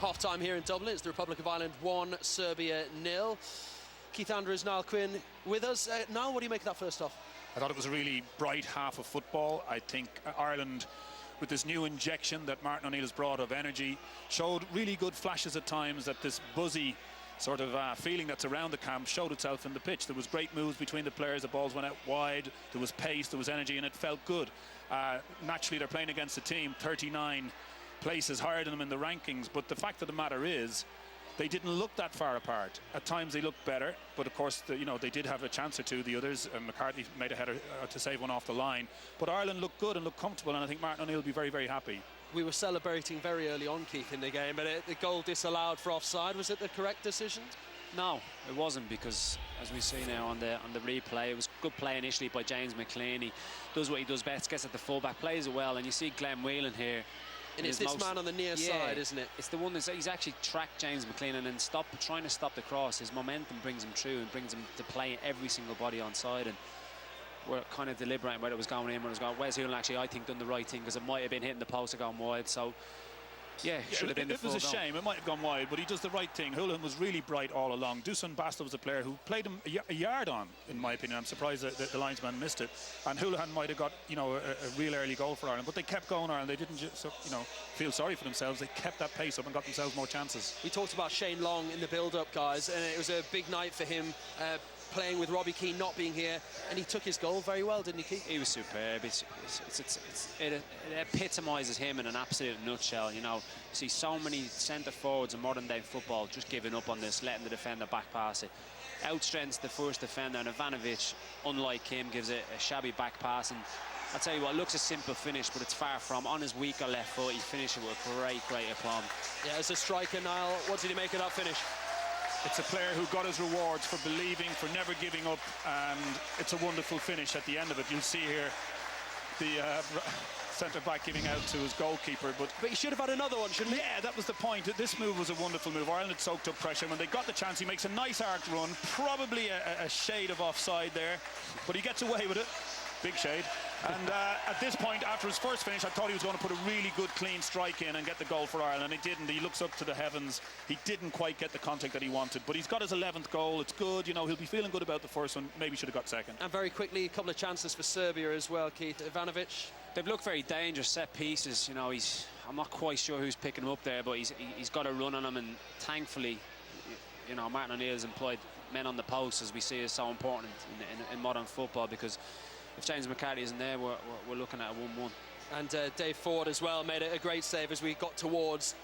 Half-time here in Dublin. It's the Republic of Ireland 1, Serbia 0. Keith Andrews, Niall Quinn with us. Niall, what do you make of that first half? I thought it was a really bright half of football. I think Ireland, with this new injection that Martin O'Neill has brought of energy, showed really good flashes at times. That this buzzy sort of feeling that's around the camp showed itself in the pitch. There was great moves between the players. The balls went out wide. There was pace, there was energy, and it felt good. Naturally, they're playing against a team 39 places higher than them in the rankings, but the fact of the matter is they didn't look that far apart. At times they looked better, but of course they did have a chance or two, the others. McCarthy made a header to save one off the line, but Ireland looked good and looked comfortable, and I think Martin O'Neill will be very, very happy. We were celebrating very early on, Keith, in the game, but the goal disallowed for offside. Was it the correct decision? No, it wasn't, because as we see now on the replay, it was good play initially by James McLean. He does what he does best, gets at the fullback, plays it well, and you see Glenn Whelan here. And it's this man on the near side, isn't it? It's the one he's actually tracked James McLean and then trying to stop the cross. His momentum brings him through and brings him to play every single body on side. And we're kind of deliberating whether it was going in, whether it was going. Wes Hewlin actually, I think, done the right thing, because it might have been hitting the post or going wide. So yeah, should have been. It was a shame. It might have gone wide, but he does the right thing. Hewlin was really bright all along. Dusan Basta was a player who played him a yard on, in my opinion. I'm surprised that the linesman missed it. And Houlihan might have got, a real early goal for Ireland, but they kept going, Ireland. They didn't just, feel sorry for themselves. They kept that pace up and got themselves more chances. We talked about Shane Long in the build-up, guys, and it was a big night for him. Playing with Robbie Keane not being here, and he took his goal very well, didn't he, Keith? He was superb. It epitomises him in an absolute nutshell. You see so many centre forwards in modern day football just giving up on this, letting the defender back pass it. Outstrengths the first defender, and Ivanovic, unlike him, gives it a shabby back pass. And I'll tell you what, it looks a simple finish, but it's far from. On his weaker left foot, he finished it with a great aplomb. Yeah, as a striker, Niall, what did he make of that finish? It's a player who got his rewards for believing, for never giving up, and it's a wonderful finish at the end of it. You'll see here the centre-back giving out to his goalkeeper. But he should have had another one, shouldn't he? Yeah, that was the point. This move was a wonderful move. Ireland had soaked up pressure. When they got the chance, he makes a nice arc run, probably a shade of offside there, but he gets away with it. Big shade. And at this point, after his first finish, I thought he was going to put a really good, clean strike in and get the goal for Ireland. He didn't. He looks up to the heavens. He didn't quite get the contact that he wanted, but he's got his 11th goal. It's good. He'll be feeling good about the first one. Maybe should have got second. And very quickly, a couple of chances for Serbia as well, Keith. Ivanovic. They've looked very dangerous, set pieces. I'm not quite sure who's picking him up there, but he's got a run on him, and thankfully, Martin O'Neill has employed men on the post, as we see is so important in modern football, because if James McCarthy isn't there, we're looking at a 1-1. And Dave Ford as well made a great save as we got towards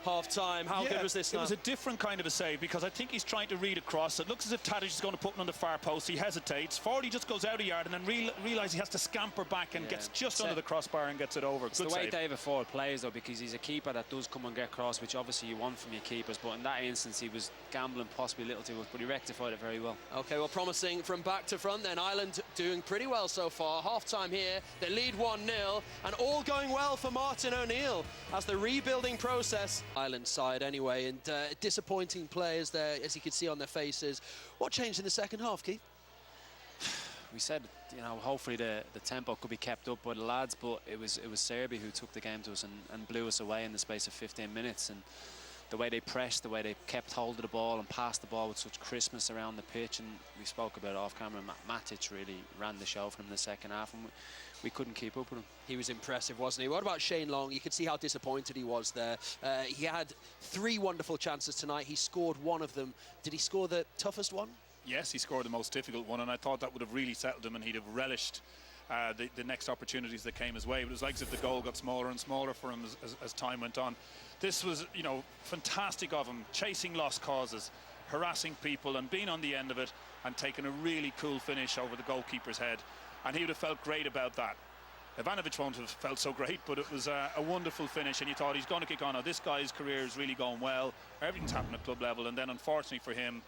half-time. How good was this now? It was a different kind of a save, because I think he's trying to read across. It looks as if Tadic is going to put him on the far post. He hesitates. Ford, he just goes out a yard and then realises he has to scamper back and gets just under the crossbar and gets it over. It's the way David Ford plays, though, because he's a keeper that does come and get cross, which obviously you want from your keepers. But in that instance, he was gambling possibly a little too much, but he rectified it very well. OK, well, promising from back to front then. Ireland doing pretty well so far. Half-time here. They lead 1-0, and all going well for Martin O'Neill as the rebuilding process. Ireland side anyway, and disappointing players there, as you could see on their faces. What changed in the second half, Keith? We said, hopefully the tempo could be kept up by the lads, but it was Serbia who took the game to us and blew us away in the space of 15 minutes. And the way they pressed, the way they kept hold of the ball and passed the ball with such crispness around the pitch, and we spoke about it off camera, Matic really ran the show for them in the second half, and we couldn't keep up with him. He was impressive, wasn't he? What about Shane Long? You could see how disappointed he was there. He had 3 wonderful chances tonight. He scored one of them. Did he score the toughest one? Yes, he scored the most difficult one, and I thought that would have really settled him, and he'd have relished the next opportunities that came his way. But it was like as if the goal got smaller and smaller for him as time went on. This was, fantastic of him, chasing lost causes, harassing people and being on the end of it and taking a really cool finish over the goalkeeper's head. And he would have felt great about that. Ivanovic won't have felt so great, but it was a wonderful finish, and you thought he's going to kick on. Now, this guy's career is really going well. Everything's happened at club level, and then unfortunately for him,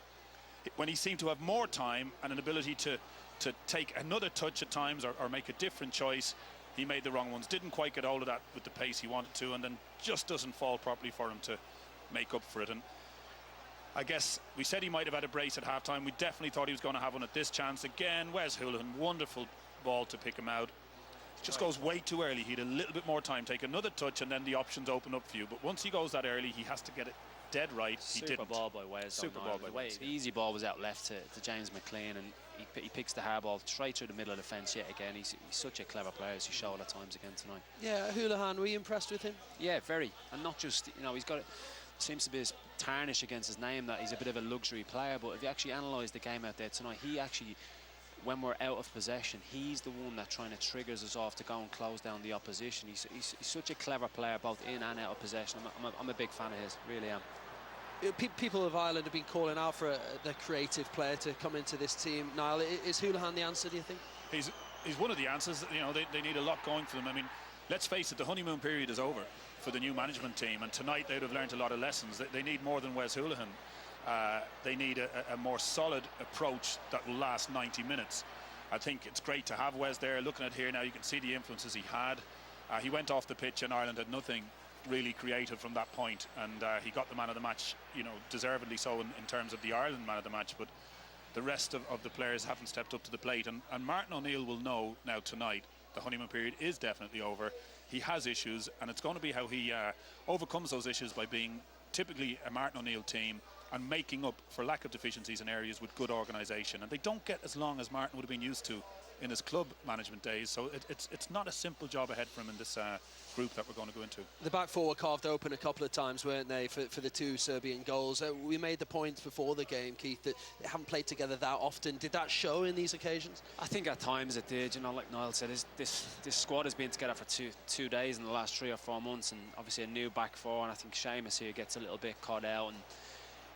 when he seemed to have more time and an ability to take another touch at times or make a different choice, he made the wrong ones. Didn't quite get hold of that with the pace he wanted to, and then just doesn't fall properly for him to make up for it. And I guess we said he might have had a brace at half-time. We definitely thought he was going to have one at this chance. Again, Wes Hewlin, wonderful ball to pick him out. just goes way too early. He had a little bit more time, take another touch, and then the options open up for you. But once he goes that early, he has to get it dead right. He didn't. Super ball by Wes. Super ball by Wes. The easy ball was out left to James McLean, and he picks the hard ball straight through the middle of the fence yet again. He's such a clever player, as he showed at times again tonight. Yeah, Houlihan, were you impressed with him? Yeah, very. And not just, you know, he's got seems to be this tarnish against his name that he's a bit of a luxury player, but if you actually analyse the game out there tonight, he actually, when we're out of possession, he's the one that trying to triggers us off to go and close down the opposition. He's such a clever player, both in and out of possession. I'm a big fan of his, really am. People of Ireland have been calling out for the creative player to come into this team. Niall, is Houlihan the answer, do you think? He's one of the answers. You know, they need a lot going for them. I mean, let's face it, the honeymoon period is over for the new management team, and tonight they'd have learned a lot of lessons. They need more than Wes Houlihan. They need a more solid approach that will last 90 minutes. I think it's great to have Wes there. Looking at here now, you can see the influences he had. He went off the pitch and Ireland had nothing really creative from that point, and he got the man of the match, you know, deservedly so in terms of the Ireland man of the match, but the rest of the players haven't stepped up to the plate, and Martin O'Neill will know now tonight the honeymoon period is definitely over. He has issues, and it's going to be how he overcomes those issues by being typically a Martin O'Neill team and making up for lack of deficiencies in areas with good organisation, and they don't get as long as Martin would have been used to in his club management days, so it's not a simple job ahead for him in this group that we're going to go into. The back four were carved open a couple of times, weren't they, for the two Serbian goals? We made the point before the game, Keith, that they haven't played together that often. Did that show in these occasions? I think at times it did. You know, like Niall said, this squad has been together for two days in the last 3 or 4 months, and obviously a new back four, and I think Seamus here gets a little bit caught out, and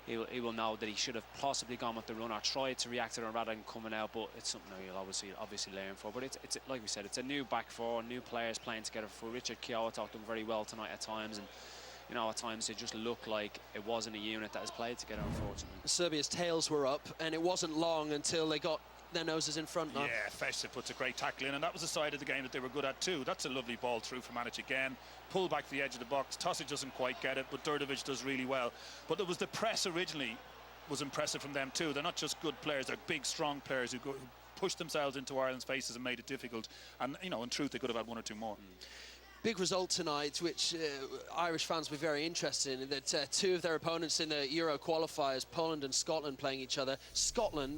he will know that he should have possibly gone with the run or tried to react to it rather than coming out, but it's something that he'll obviously learn for. But it's like we said, it's a new back four, new players playing together. For Richard Keogh talked done very well tonight at times, and you know, at times it just looked like it wasn't a unit that has played together, unfortunately. Serbia's tails were up, and it wasn't long until they got their noses in front now. Yeah, Festive puts a great tackle in, and that was the side of the game that they were good at too. That's a lovely ball through from Manic again. Pull back to the edge of the box. Tosic doesn't quite get it, but Đurđević does really well. But it was the press originally was impressive from them too. They're not just good players, they're big, strong players who pushed themselves into Ireland's faces and made it difficult. And, you know, in truth, they could have had 1 or 2 more. Big result tonight, which Irish fans will be very interested in, that 2 of their opponents in the Euro qualifiers, Poland and Scotland, playing each other. Scotland